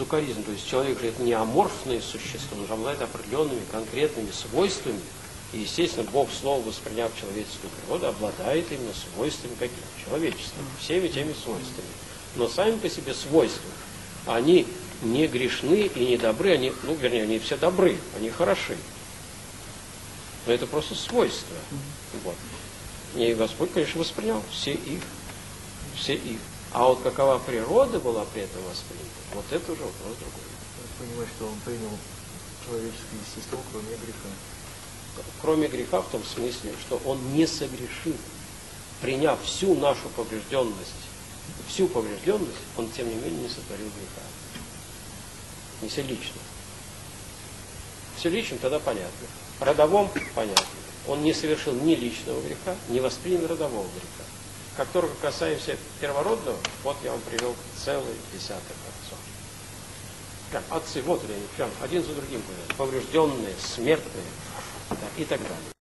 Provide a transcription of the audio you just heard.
сукаризм, то есть человек же это не аморфное существо, он же обладает определенными конкретными свойствами. И, естественно, Бог, Слово, восприняв человеческую природу, обладает именно свойствами каких? Человеческих, всеми теми свойствами. Но сами по себе свойства, они не грешны и не добры, они, ну, вернее, они все добры, они хороши. Но это просто свойства. Вот. И Господь, конечно, воспринял все их. А вот какова природа была при этом воспринята, вот это уже вопрос другой. Я понимаю, что он принял человеческое естество, кроме греха. Кроме греха в том смысле, что он не согрешил. Приняв всю нашу поврежденность, он, тем не менее, не сотворил греха. Не вселично. Вселичным тогда понятно. Родовом понятно. Он не совершил ни личного греха, не воспринял родового греха. Как только касаемся первородного, вот я вам привел целый десяток отцов. Прям отцы, вот они, прям один за другим, поврежденные, смертные, да, и так далее.